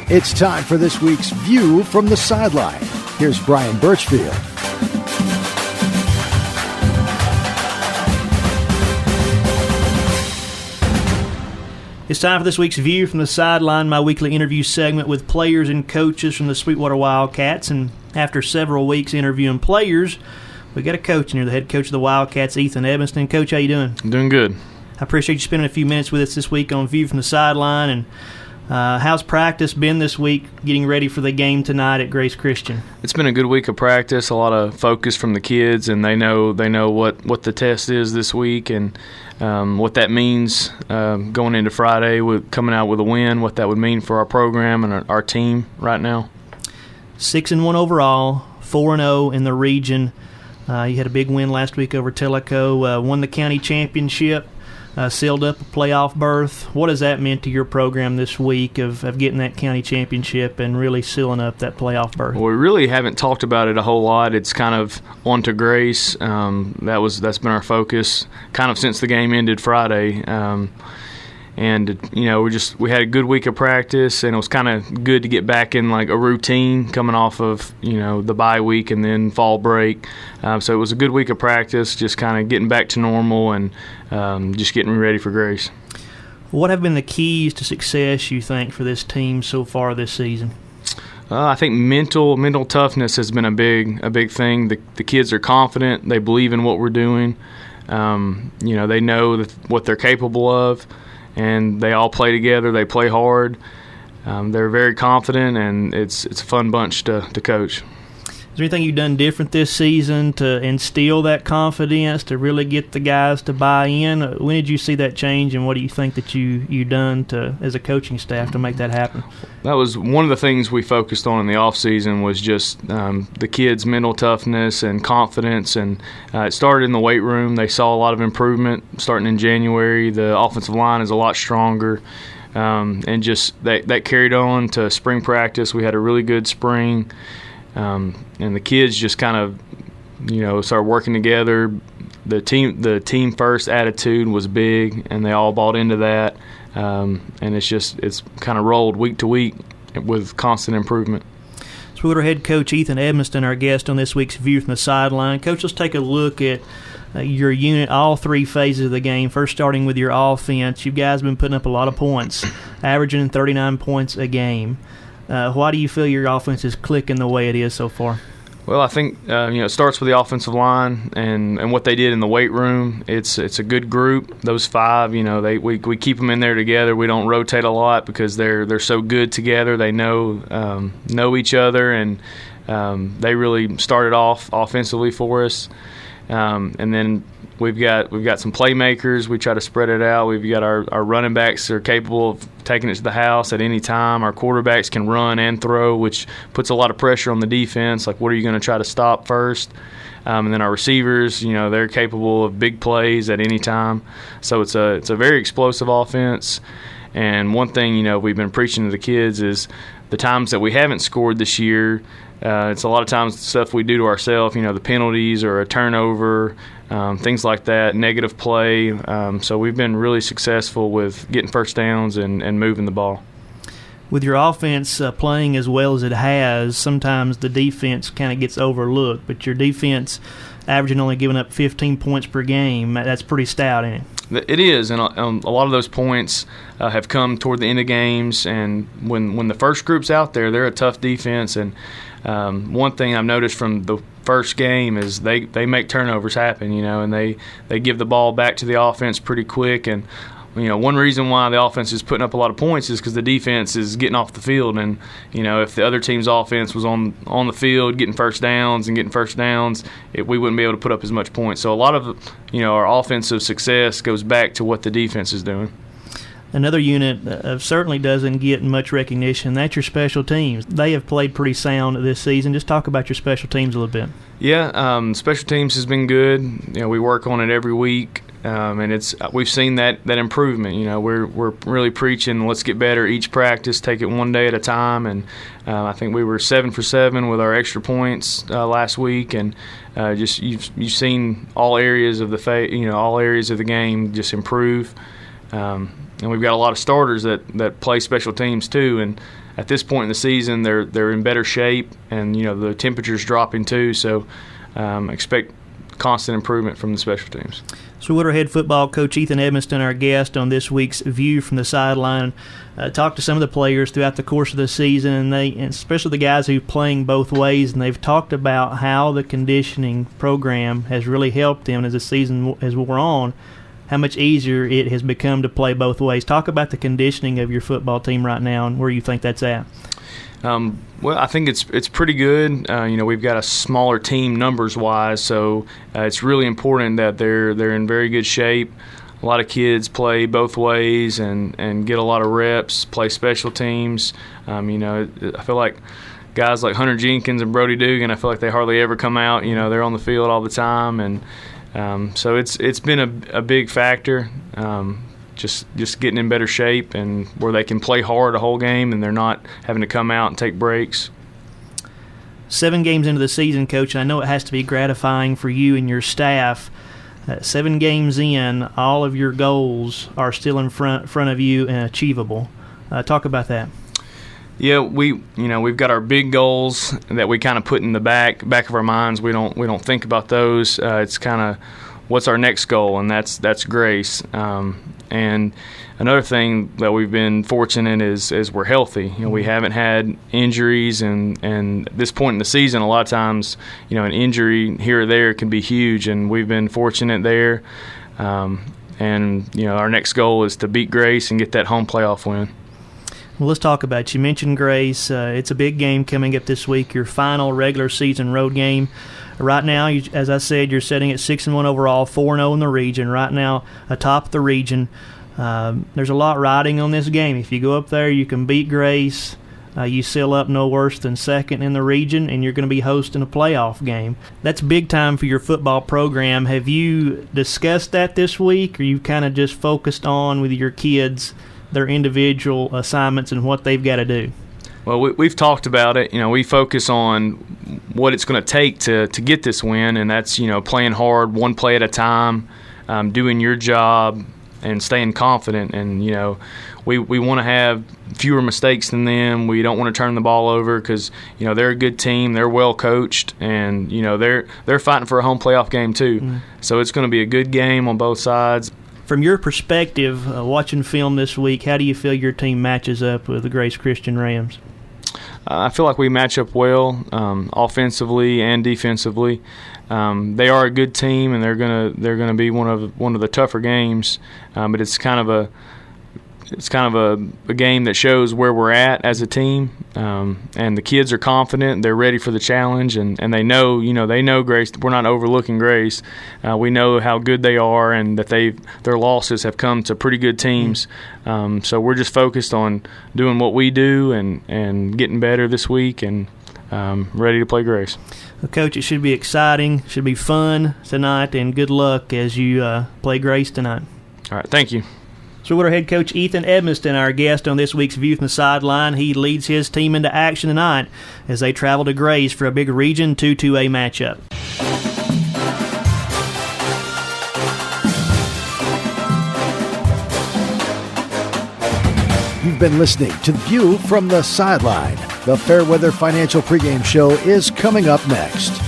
It's time for this week's View from the Sideline. Here's Bryan Burchfield. It's time for this week's View from the Sideline, my weekly interview segment with players and coaches from the Sweetwater Wildcats. And after several weeks interviewing players, we got a coach in here, the head coach of the Wildcats, Ethan Edmiston. Coach, how you doing? I'm doing good. I appreciate you spending a few minutes with us this week on View from the Sideline. And how's practice been this week, getting ready for the game tonight at Grace Christian? It's been a good week of practice, a lot of focus from the kids, and they know what the test is this week and what that means going into Friday with coming out with a win, what that would mean for our program and our team right now. 6-1 overall, 4-0 in the region. You had a big win last week over Tellico, won the county championship, sealed up a playoff berth. What has that meant to your program this week of getting that county championship and really sealing up that playoff berth? Well, we really haven't talked about it a whole lot. It's kind of on to Grace. That's been our focus kind of since the game ended Friday. And we had a good week of practice, and it was kind of good to get back in like a routine coming off of the bye week and then fall break. So it was a good week of practice, just kind of getting back to normal and just getting ready for Grace. What have been the keys to success, you think, for this team so far this season? I think mental toughness has been a big thing. The kids are confident. They believe in what we're doing. They know what they're capable of. And they all play together. They play hard. They're very confident, and it's a fun bunch to coach. Is there anything you've done different this season to instill that confidence, to really get the guys to buy in? When did you see that change, and what do you think that you've done as a coaching staff to make that happen? That was one of the things we focused on in the offseason was just the kids' mental toughness and confidence. And it started in the weight room. They saw a lot of improvement starting in January. The offensive line is a lot stronger. And just that carried on to spring practice. We had a really good spring. And the kids just kind of, started working together. The team first attitude was big, and they all bought into that. And it's kind of rolled week to week with constant improvement. Sweetwater head coach Ethan Edmiston, our guest on this week's View from the Sideline. Coach, let's take a look at your unit, all three phases of the game. First, starting with your offense, you guys have been putting up a lot of points, averaging 39 points a game. Why do you feel your offense is clicking the way it is so far? Well, I think it starts with the offensive line and what they did in the weight room. It's a good group. Those five, we keep them in there together. We don't rotate a lot because they're so good together. They know each other, and they really started off offensively for us. And then we've got some playmakers. We try to spread it out. We've got our running backs that are capable of taking it to the house at any time. Our quarterbacks can run and throw, which puts a lot of pressure on the defense. Like, what are you going to try to stop first? And then our receivers, they're capable of big plays at any time. So it's a very explosive offense. And one thing, we've been preaching to the kids is the times that we haven't scored this year, it's a lot of times the stuff we do to ourselves, the penalties or a turnover, things like that, negative play. So we've been really successful with getting first downs and moving the ball. With your offense playing as well as it has, sometimes the defense kind of gets overlooked, but your defense averaging only giving up 15 points per game, that's pretty stout, ain't it? It is, and a lot of those points have come toward the end of games, and when the first group's out there, they're a tough defense. And one thing I've noticed from the first game is they make turnovers happen, and they give the ball back to the offense pretty quick. And one reason why the offense is putting up a lot of points is because the defense is getting off the field. And if the other team's offense was on the field getting first downs, we wouldn't be able to put up as much points. So a lot of our offensive success goes back to what the defense is doing. Another unit certainly doesn't get much recognition. That's your special teams. They have played pretty sound this season. Just talk about your special teams a little bit. Yeah, special teams has been good. We work on it every week. And we've seen that improvement. We're really preaching, let's get better each practice, take it one day at a time. And I think we were 7 for 7 with our extra points last week. And just you've seen all areas of the game just improve. And we've got a lot of starters that play special teams too. And at this point in the season, they're in better shape, and the temperature's dropping too. So expect constant improvement from the special teams. Sweetwater head football coach Ethan Edmiston, our guest on this week's View from the Sideline, talked to some of the players throughout the course of the season, and especially the guys who are playing both ways, and they've talked about how the conditioning program has really helped them as the season has wore on, how much easier it has become to play both ways. Talk about the conditioning of your football team right now and where you think that's at. Well, I think it's pretty good. We've got a smaller team numbers-wise, so it's really important that they're in very good shape. A lot of kids play both ways and get a lot of reps, play special teams. I feel like guys like Hunter Jenkins and Brody Dugan, I feel like they hardly ever come out. They're on the field all the time, and so it's been a big factor. Just getting in better shape and where they can play hard a whole game and they're not having to come out and take breaks. 7 games into the season, Coach, and I know it has to be gratifying for you and your staff. 7 games in, all of your goals are still in front of you and achievable. Talk about that. Yeah, we've got our big goals that we kind of put in the back of our minds. We don't think about those. It's kind of what's our next goal, and that's grace. And another thing that we've been fortunate is we're healthy. We haven't had injuries, and at this point in the season, a lot of times, an injury here or there can be huge, and we've been fortunate there. And our next goal is to beat Grace and get that home playoff win. Well, let's talk about it. You mentioned Grace. It's a big game coming up this week, your final regular season road game. Right now, as I said, you're sitting at 6-1 overall, 4-0 in the region. Right now, atop the region. There's a lot riding on this game. If you go up there, you can beat Grace. You seal up no worse than second in the region, and you're going to be hosting a playoff game. That's big time for your football program. Have you discussed that this week, or you kind of just focused on with your kids their individual assignments and what they've got to do? Well, we've talked about it. We focus on what it's going to take to get this win, and that's, playing hard, one play at a time, doing your job, and staying confident. And, we want to have fewer mistakes than them. We don't want to turn the ball over because, they're a good team. They're well coached, and, they're fighting for a home playoff game too. Mm-hmm. So it's going to be a good game on both sides. From your perspective, watching film this week, how do you feel your team matches up with the Grace Christian Rams? I feel like we match up well, offensively and defensively. They are a good team, and they're gonna be one of the tougher games. But it's kind of a game that shows where we're at as a team. And the kids are confident, they're ready for the challenge, and they know Grace. We're not overlooking Grace. We know how good they are, and that their losses have come to pretty good teams. So we're just focused on doing what we do and getting better this week, and ready to play Grace. Well, Coach, it should be exciting, should be fun tonight, and good luck as you play Grace tonight. All right, thank you. Sweetwater head coach Ethan Edmiston, our guest on this week's View from the Sideline. He leads his team into action tonight as they travel to Grace for a big Region 2-2A matchup. You've been listening to View from the Sideline. The Fairweather Financial pregame show is coming up next.